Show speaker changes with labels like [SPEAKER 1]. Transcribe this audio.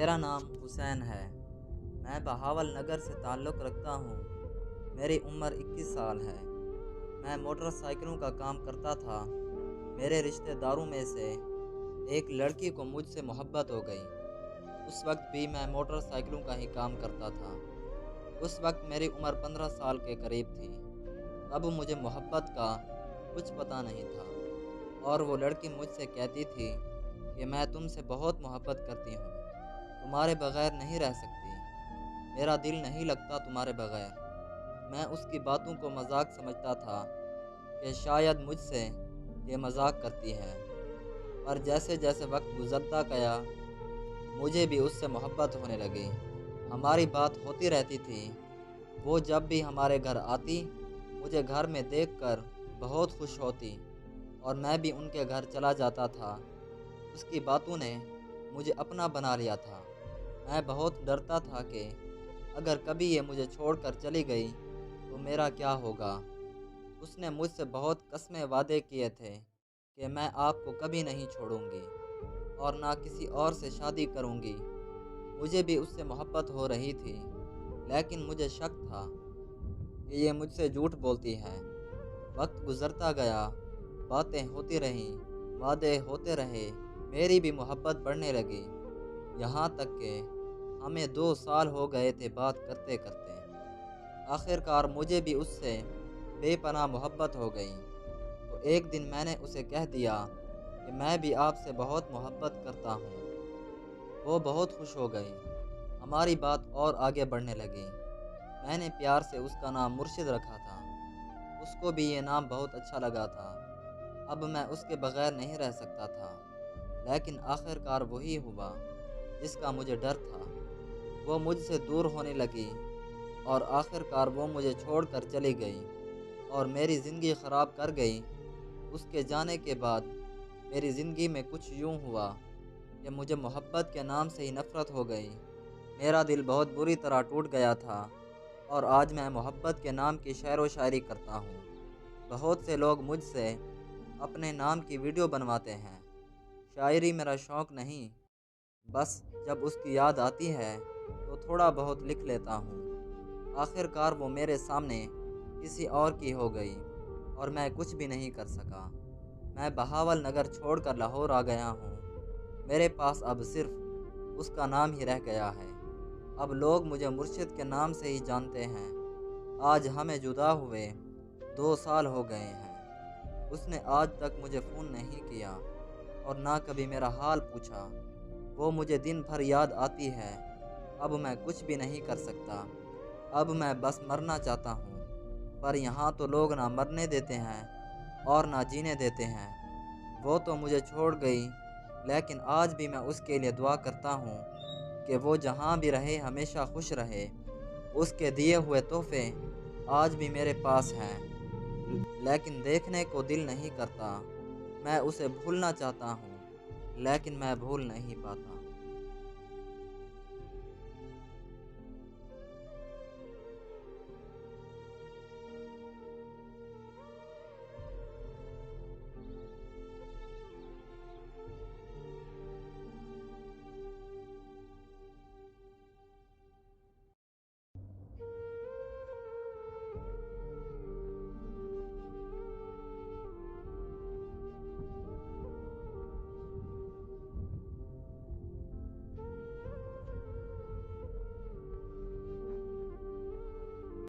[SPEAKER 1] میرا نام حسین ہے۔ میں بہاول نگر سے تعلق رکھتا ہوں۔ میری عمر 21 سال ہے۔ میں موٹر سائیکلوں کا کام کرتا تھا۔ میرے رشتہ داروں میں سے ایک لڑکی کو مجھ سے محبت ہو گئی۔ اس وقت بھی میں موٹر سائیکلوں کا ہی کام کرتا تھا۔ اس وقت میری عمر 15 سال کے قریب تھی۔ اب مجھے محبت کا کچھ پتہ نہیں تھا، اور وہ لڑکی مجھ سے کہتی تھی کہ میں تم سے بہت محبت کرتی ہوں، تمہارے بغیر نہیں رہ سکتی، میرا دل نہیں لگتا تمہارے بغیر۔ میں اس کی باتوں کو مذاق سمجھتا تھا کہ شاید مجھ سے یہ مذاق کرتی ہے، پر جیسے جیسے وقت گزرتا گیا مجھے بھی اس سے محبت ہونے لگی۔ ہماری بات ہوتی رہتی تھی۔ وہ جب بھی ہمارے گھر آتی مجھے گھر میں دیکھ کر بہت خوش ہوتی، اور میں بھی ان کے گھر چلا جاتا تھا۔ اس کی باتوں نے مجھے اپنا بنا لیا تھا۔ میں بہت ڈرتا تھا کہ اگر کبھی یہ مجھے چھوڑ کر چلی گئی تو میرا کیا ہوگا۔ اس نے مجھ سے بہت قسمیں وعدے کیے تھے کہ میں آپ کو کبھی نہیں چھوڑوں گی اور نہ کسی اور سے شادی کروں گی۔ مجھے بھی اس سے محبت ہو رہی تھی، لیکن مجھے شک تھا کہ یہ مجھ سے جھوٹ بولتی ہے۔ وقت گزرتا گیا، باتیں ہوتی رہیں، وعدے ہوتے رہے، میری بھی محبت بڑھنے لگی، یہاں تک کہ ہمیں 2 سال ہو گئے تھے بات کرتے کرتے۔ آخر کار مجھے بھی اس سے بے پناہ محبت ہو گئی، تو ایک دن میں نے اسے کہہ دیا کہ میں بھی آپ سے بہت محبت کرتا ہوں۔ وہ بہت خوش ہو گئی، ہماری بات اور آگے بڑھنے لگی۔ میں نے پیار سے اس کا نام مرشد رکھا تھا۔ اس کو بھی یہ نام بہت اچھا لگا تھا۔ اب میں اس کے بغیر نہیں رہ سکتا تھا، لیکن آخر کار وہی ہوا جس کا مجھے ڈر تھا۔ وہ مجھ سے دور ہونے لگی، اور آخر کار وہ مجھے چھوڑ کر چلی گئی اور میری زندگی خراب کر گئی۔ اس کے جانے کے بعد میری زندگی میں کچھ یوں ہوا کہ مجھے محبت کے نام سے ہی نفرت ہو گئی۔ میرا دل بہت بری طرح ٹوٹ گیا تھا، اور آج میں محبت کے نام کی شعر و شاعری کرتا ہوں۔ بہت سے لوگ مجھ سے اپنے نام کی ویڈیو بنواتے ہیں۔ شاعری میرا شوق نہیں، بس جب اس کی یاد آتی ہے تو تھوڑا بہت لکھ لیتا ہوں۔ آخر کار وہ میرے سامنے کسی اور کی ہو گئی، اور میں کچھ بھی نہیں کر سکا۔ میں بہاول نگر چھوڑ کر لاہور آ گیا ہوں۔ میرے پاس اب صرف اس کا نام ہی رہ گیا ہے۔ اب لوگ مجھے مرشد کے نام سے ہی جانتے ہیں۔ آج ہمیں جدا ہوئے 2 سال ہو گئے ہیں۔ اس نے آج تک مجھے فون نہیں کیا اور نہ کبھی میرا حال پوچھا۔ وہ مجھے دن بھر یاد آتی ہے۔ اب میں کچھ بھی نہیں کر سکتا۔ اب میں بس مرنا چاہتا ہوں، پر یہاں تو لوگ نہ مرنے دیتے ہیں اور نہ جینے دیتے ہیں۔ وہ تو مجھے چھوڑ گئی، لیکن آج بھی میں اس کے لیے دعا کرتا ہوں کہ وہ جہاں بھی رہے ہمیشہ خوش رہے۔ اس کے دیے ہوئے تحفے آج بھی میرے پاس ہیں، لیکن دیکھنے کو دل نہیں کرتا۔ میں اسے بھولنا چاہتا ہوں، لیکن میں بھول نہیں پاتا۔